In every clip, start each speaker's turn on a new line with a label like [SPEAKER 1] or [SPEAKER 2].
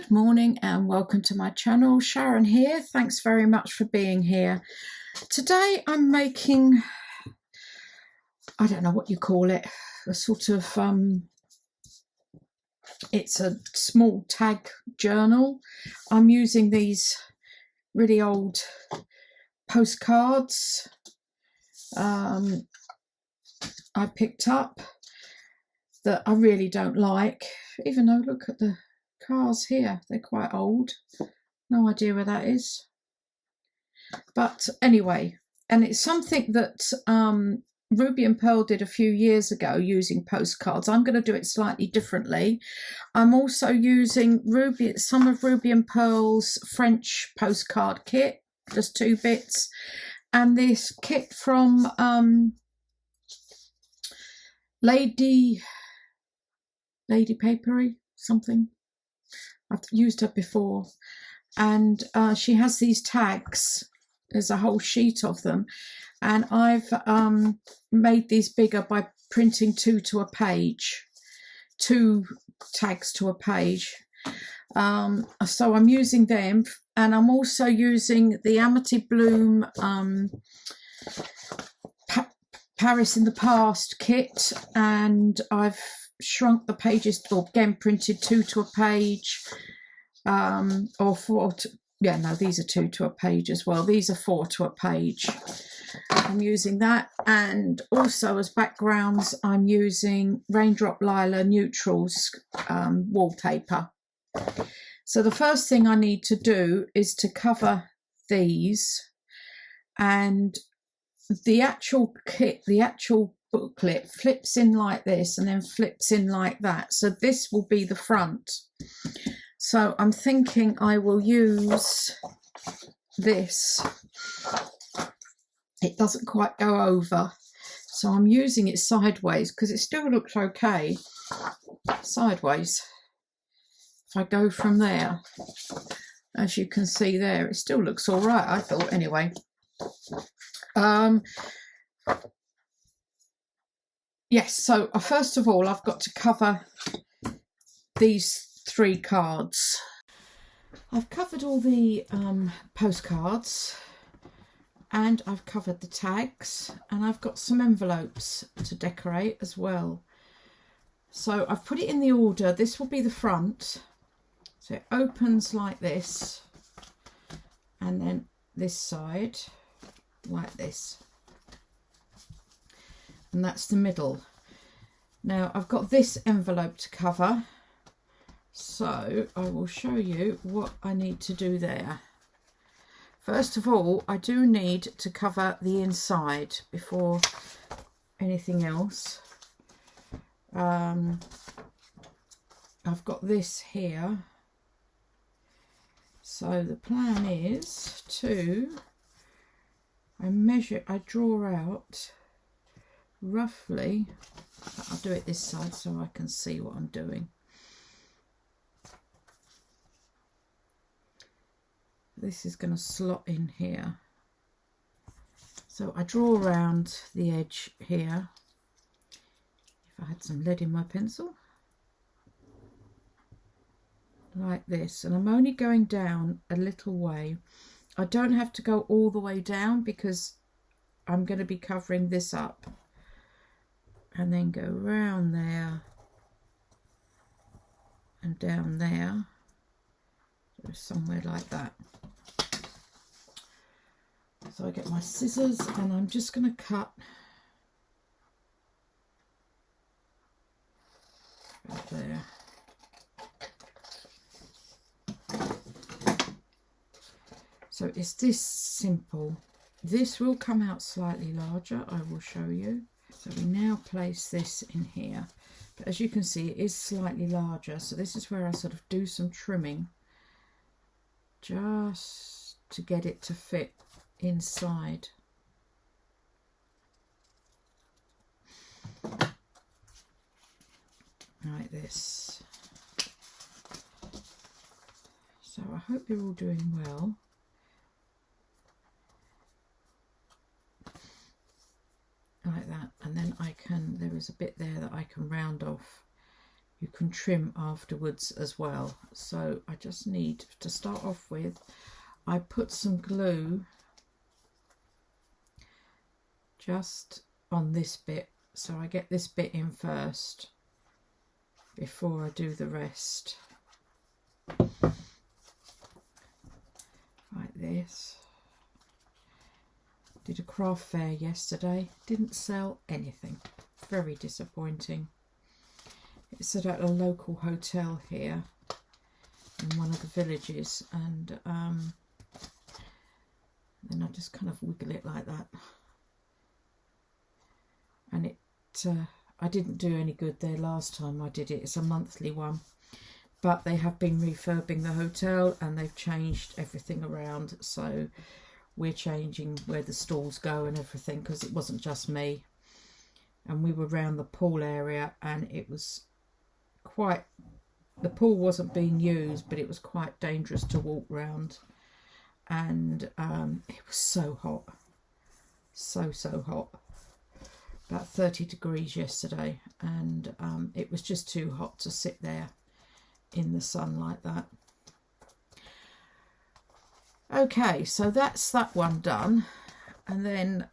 [SPEAKER 1] Good morning and welcome to my channel. Sharon here. Thanks very much for being here. Today I'm making, I don't know what you call it, a sort of, it's a small tag journal. I'm using these really old postcards I picked up that I really don't like, even though look at the cars here, they're quite old. No idea where that is. But anyway, and it's something that Ruby and Pearl did a few years ago using postcards. I'm going to do it slightly differently. I'm also using some of Ruby and Pearl's French postcard kit, just 2 bits, and this kit from Lady Papery something. I've used her before, and she has these tags. There's a whole sheet of them, and I've made these bigger by printing 2 to a page, 2 tags to a page. So I'm using them, and I'm also using the Amity Bloom Paris in the Past kit, and I've shrunk the pages, or again printed 2 to a page, or 4 to, yeah, no, these are 2 to a page as well. These are 4 to a page. I'm using that, and also as backgrounds I'm using Raindrop Lila Neutrals wallpaper. So the first thing I need to do is to cover these, and the actual kit, the actual booklet flips in like this and then flips in like that. So this will be the front. So I'm thinking I will use this. It doesn't quite go over, so I'm using it sideways because it still looks okay sideways. If I go from there, as you can see there, it still looks all right, I thought, anyway. Yes, so first of all, I've got to cover these 3 cards. I've covered all the postcards, and I've covered the tags, and I've got some envelopes to decorate as well. So I've put it in the order. This will be the front. So it opens like this, and then this side like this. And that's the middle. Now I've got this envelope to cover, so I will show you what I need to do there. First of all, I do need to cover the inside before anything else. I've got this here, so the plan is to I draw out roughly, I'll do it this side so I can see what I'm doing. This is going to slot in here. So I draw around the edge here. If I had some lead in my pencil. Like this. And I'm only going down a little way. I don't have to go all the way down because I'm going to be covering this up. And then go round there and down there, so somewhere like that. So I get my scissors and I'm just going to cut right there. So it's this simple. This will come out slightly larger, I will show you. So we now place this in here, but as you can see it is slightly larger, so this is where I sort of do some trimming just to get it to fit inside. Like this. So I hope you're all doing well. Like that, and then there is a bit there that I can round off you can trim afterwards as well. So I just need to start off with, I put some glue just on this bit, so I get this bit in first before I do the rest, like this. Did a craft fair yesterday, didn't sell anything, very disappointing. It's at a local hotel here in one of the villages, and then I just kind of wiggle it like that, and it I didn't do any good there last time I did it. It's a monthly one, but they have been refurbing the hotel and they've changed everything around, so we're changing where the stalls go and everything, because it wasn't just me. And we were around the pool area, and it was quite, the pool wasn't being used, but it was quite dangerous to walk round, and it was so hot, so hot, about 30 degrees yesterday, and it was just too hot to sit there in the sun like that. Okay, so that's that one done, and then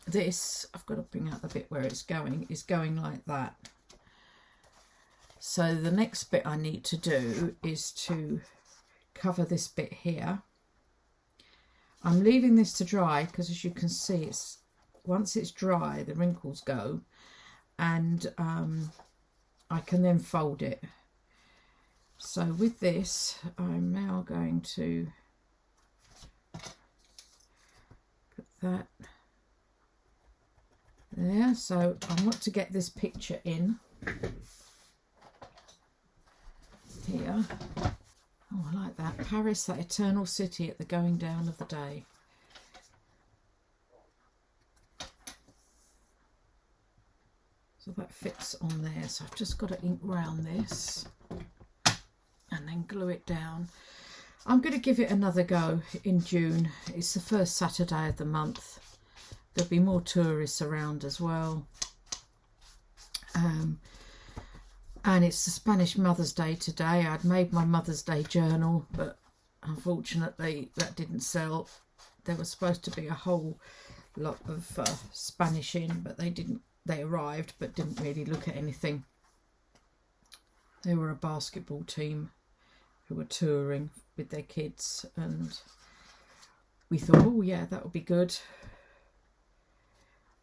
[SPEAKER 1] this, I've got to bring out the bit where it's going, is going like that. So the next bit I need to do is to cover this bit here. I'm leaving this to dry because, as you can see, it's, once it's dry the wrinkles go, and I can then fold it. So with this, I'm now going to put that there. So I want to get this picture in here. Oh, I like that. Paris, that eternal city at the going down of the day. So that fits on there. So I've just got to ink round this and then glue it down. I'm going to give it another go in June. It's the first Saturday of the month. There'll be more tourists around as well. And it's the Spanish Mother's Day today. I'd made my Mother's Day journal, but unfortunately that didn't sell. There was supposed to be a whole lot of Spanish in, but they didn't. They arrived but didn't really look at anything. They were a basketball team who were touring with their kids, and we thought, oh yeah, that would be good,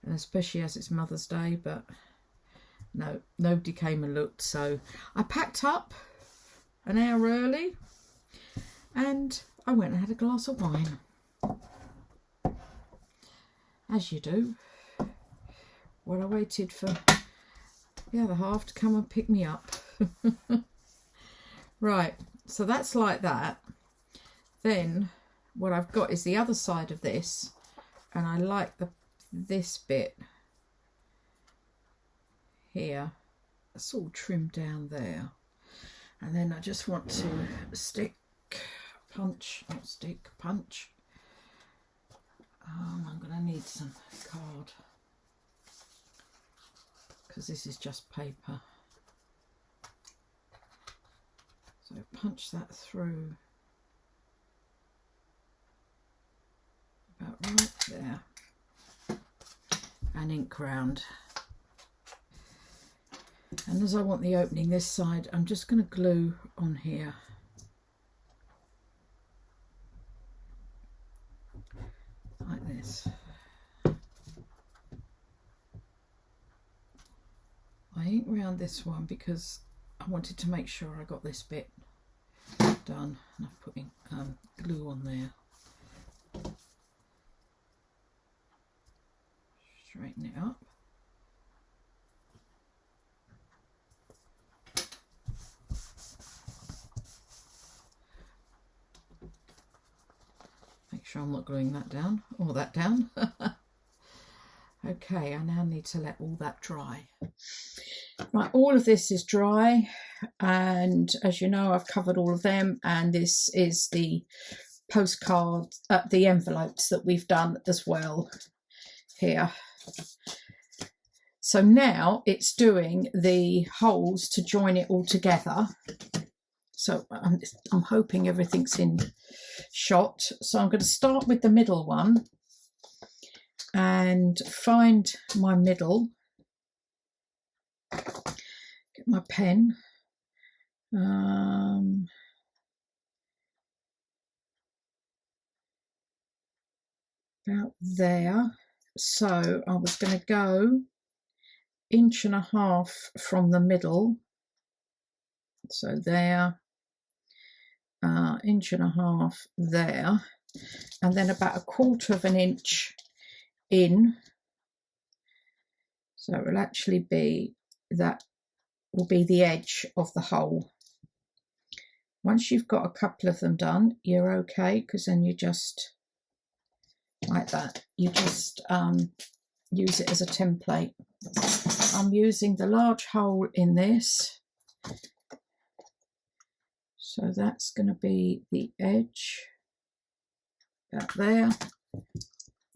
[SPEAKER 1] and especially as it's Mother's Day, but no, nobody came and looked. So I packed up an hour early and I went and had a glass of wine, as you do. Well, I waited for the other half to come and pick me up. Right, so that's like that. Then what I've got is the other side of this, and I like this bit here. It's all trimmed down there, and then I just want to punch. I'm going to need some card, because this is just paper. So punch that through about right there, and ink round. And as I want the opening this side, I'm just going to glue on here. Like this. I ink round this one because I wanted to make sure I got this bit done, and I've put glue on there. Straighten it up. Make sure I'm not gluing that down, or that down. Okay, I now need to let all that dry. Right, all of this is dry, and as you know, I've covered all of them, and this is the postcard, the envelopes that we've done as well here. So now it's doing the holes to join it all together. So I'm hoping everything's in shot. So I'm going to start with the middle one and find my middle. Get my pen. About there. So I was going to go 1.5 inches from the middle. So there, 1.5 inches there, and then about 1/4 inch in. So it will actually be, that will be the edge of the hole. Once you've got a couple of them done, you're okay, because then you just, like that, you just use it as a template. I'm using the large hole in this. So that's going to be the edge about there.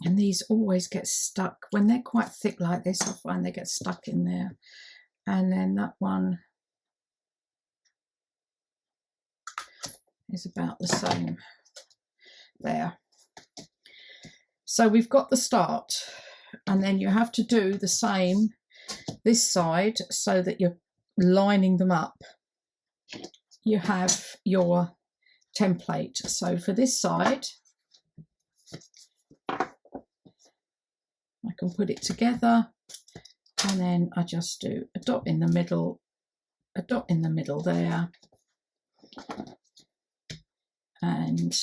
[SPEAKER 1] And these always get stuck. When they're quite thick like this, I find they get stuck in there. And then that one is about the same there. So we've got the start. And then you have to do the same this side so that you're lining them up. You have your template. So for this side, I can put it together, and then I just do a dot in the middle, a dot in the middle there, and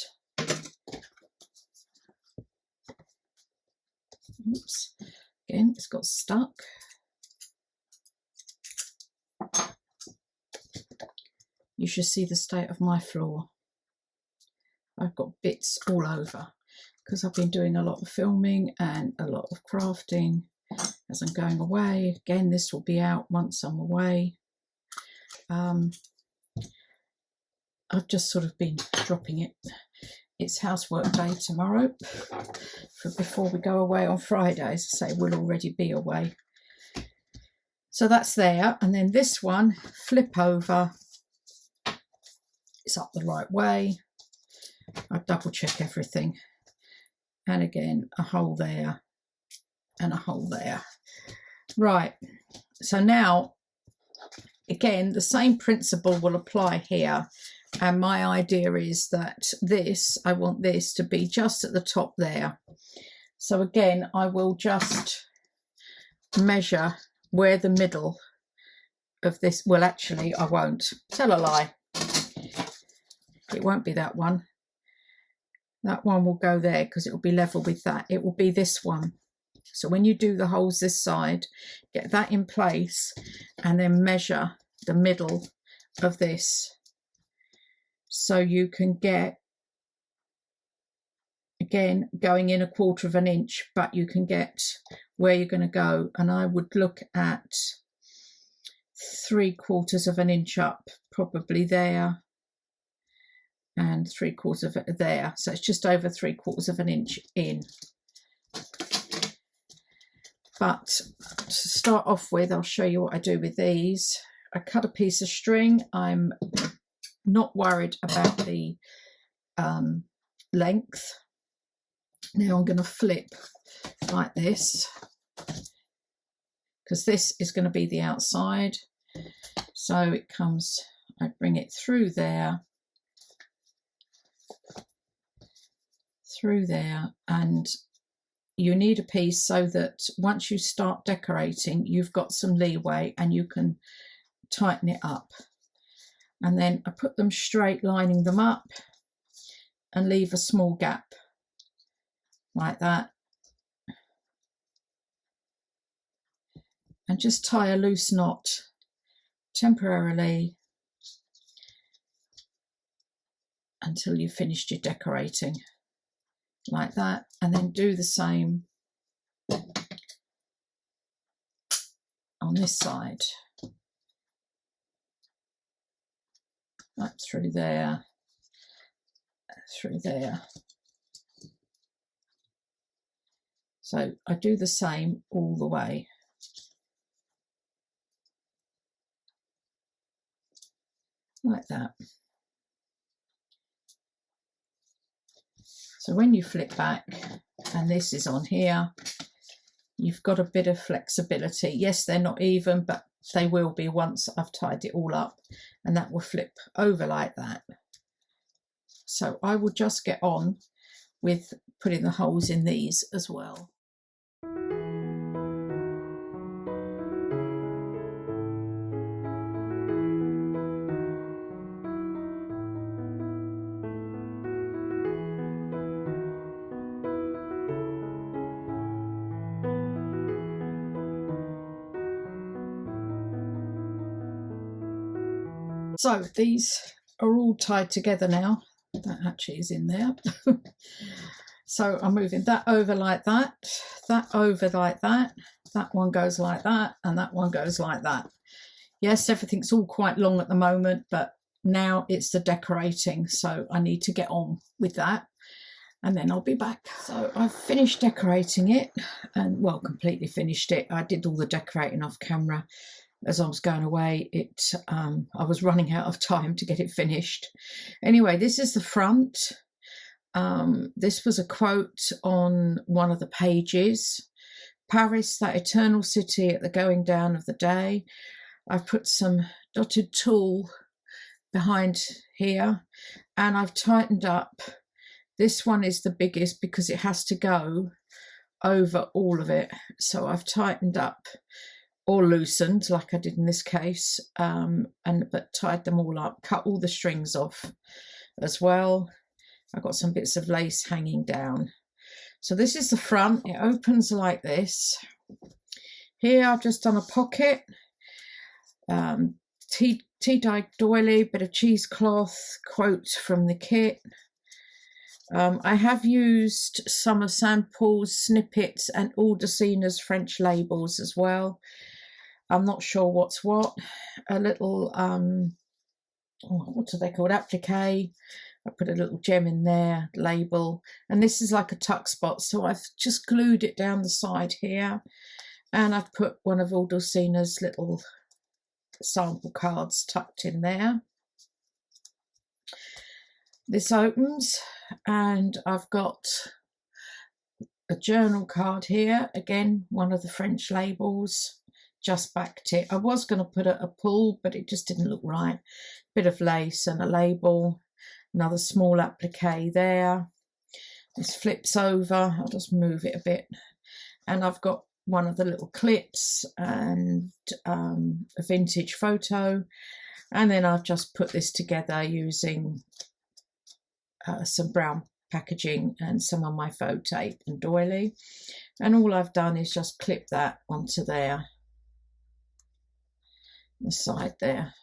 [SPEAKER 1] oops, again, it's got stuck. You should see the state of my floor. I've got bits all over because I've been doing a lot of filming and a lot of crafting as I'm going away. Again, this will be out once I'm away. I've just sort of been dropping it. It's housework day tomorrow, before we go away on Friday. As I say, we'll already be away. So that's there. And then this one, flip over. It's up the right way. I double check everything. And again, a hole there and a hole there. Right. So now, again, the same principle will apply here. And my idea is that this, I want this to be just at the top there. So again, I will just measure where the middle of this, well, actually, I won't. Tell a lie. It won't be that one. That one will go there because it will be level with that. It will be this one. So when you do the holes this side, get that in place and then measure the middle of this. So you can get, again, going in 1/4 inch, but you can get where you're going to go. And I would look at 3/4 inch up, probably there, and 3/4 there. So it's just over 3/4 inch in. But to start off with, I'll show you what I do with these. I cut a piece of string. I'm not worried about the length. Now I'm going to flip like this, because this is going to be the outside. So it comes, I bring it through there, and you need a piece so that once you start decorating, you've got some leeway and you can tighten it up. And then I put them straight, lining them up, and leave a small gap like that. And just tie a loose knot temporarily until you've finished your decorating, like that. And then do the same on this side. Up through there, through there. So I do the same all the way. like that. So when you flip back, and this is on here, you've got a bit of flexibility. Yes, they're not even, but they will be once I've tied it all up, and that will flip over like that. So I will just get on with putting the holes in these as well. So these are all tied together now. That actually is in there. So I'm moving that over like that over like that one goes like that, and that one goes like that. Yes, everything's all quite long at the moment, but now it's the decorating, so I need to get on with that, and then I'll be back. So I've finished decorating it, and well, completely finished it. I did all the decorating off camera as I was going away. I was running out of time to get it finished. Anyway, this is the front. This was a quote on one of the pages. Paris, that eternal city at the going down of the day. I've put some dotted tulle behind here, and I've tightened up. This one is the biggest because it has to go over all of it. So I've tightened up, or loosened like I did in this case, but tied them all up, cut all the strings off as well. I've got some bits of lace hanging down. So this is the front. It opens like this. Here I've just done a pocket, tea-dye doily, bit of cheesecloth, quote from the kit. I have used some of St. Paul's snippets and Aldecina's French labels as well. I'm not sure what's what. A little, what are they called? Applique. I put a little gem in there, label. And this is like a tuck spot. So I've just glued it down the side here. And I've put one of Aldecina's little sample cards tucked in there. This opens, and I've got a journal card here. Again, one of the French labels. Just backed it. I was going to put a pull, but it just didn't look right. Bit of lace and a label. Another small applique there. This flips over. I'll just move it a bit. And I've got one of the little clips and a vintage photo. And then I've just put this together using some brown packaging and some of my faux tape and doily. And all I've done is just clip that onto there. The side there.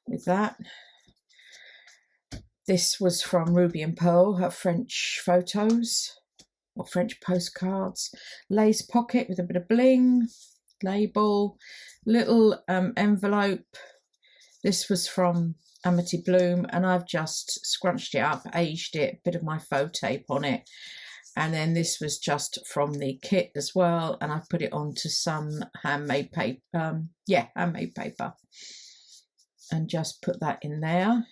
[SPEAKER 1] With that. This was from Ruby and Pearl, her French photos or French postcards. Lace pocket with a bit of bling, label, little envelope. This was from Amity Bloom, and I've just scrunched it up, aged it, bit of my faux tape on it. And then this was just from the kit as well, and I put it onto some handmade paper, handmade paper, and just put that in there.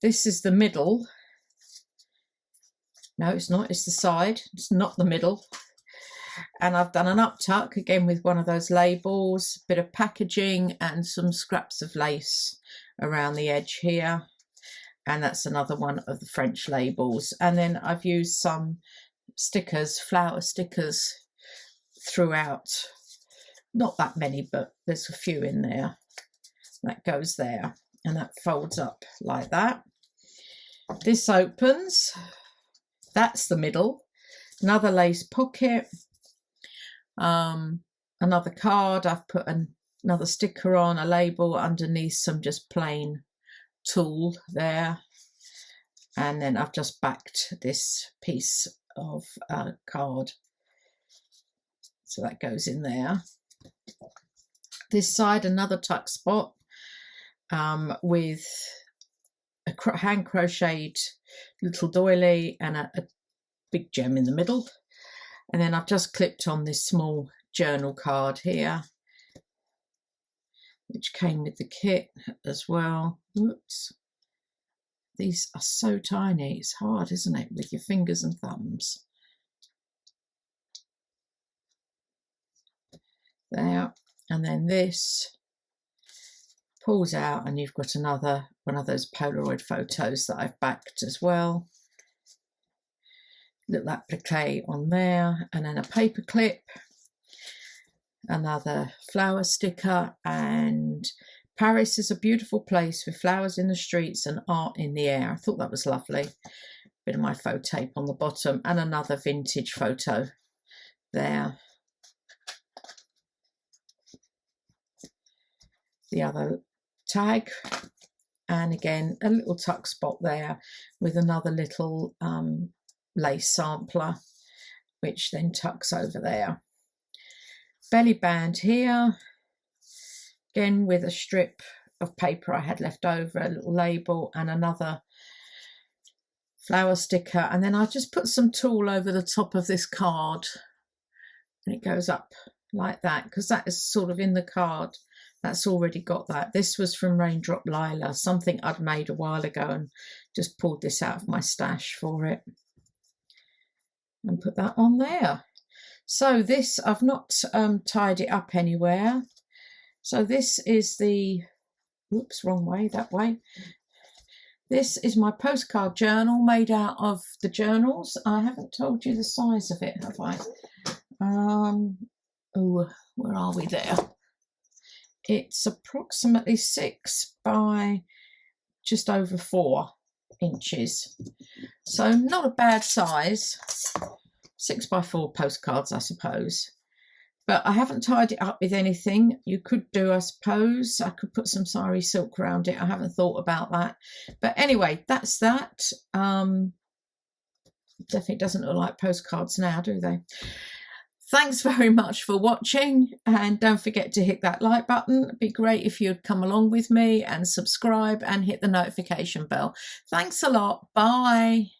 [SPEAKER 1] This is the middle. No, it's not, it's the side, it's not the middle. And I've done an up tuck again with one of those labels, bit of packaging and some scraps of lace around the edge here. And that's another one of the French labels. And then I've used some stickers, flower stickers throughout. Not that many, but there's a few in there. That goes there, and that folds up like that. This opens. That's the middle. Another lace pocket. Another card. I've put another sticker on, a label underneath, some just plain tulle there, and then I've just backed this piece of card, so that goes in there. This side, another tuck spot with a hand crocheted little doily and a big gem in the middle, and then I've just clipped on this small journal card here. which came with the kit as well. Whoops. These are so tiny, it's hard, isn't it, with your fingers and thumbs. There, and then this pulls out and you've got another one of those Polaroid photos that I've backed as well. Little applique on there, and then a paper clip, another flower sticker, and Paris is a beautiful place with flowers in the streets and art in the air. I thought that was lovely. Bit of my photo tape on the bottom, and another vintage photo there. The other tag, and again a little tuck spot there with another little lace sampler, which then tucks over there. Belly band here, again with a strip of paper I had left over, a little label and another flower sticker, and then I just put some tulle over the top of this card, and it goes up like that because that is sort of in the card. That's already got that. This was from Raindrop Lila, something I'd made a while ago, and just pulled this out of my stash for it and put that on there. So this, I've not tied it up anywhere. So this is the, whoops, wrong way, that way. This is my postcard journal made out of the journals. I haven't told you the size of it, have I? Oh, where are we there? It's approximately 6 by just over 4 inches. So not a bad size. 6 by 4 postcards, I suppose. But I haven't tied it up with anything. You could do, I suppose. I could put some sari silk around it. I haven't thought about that. But anyway, that's that. Definitely doesn't look like postcards now, do they? Thanks very much for watching, and don't forget to hit that like button. It'd be great if you'd come along with me and subscribe and hit the notification bell. Thanks a lot. Bye.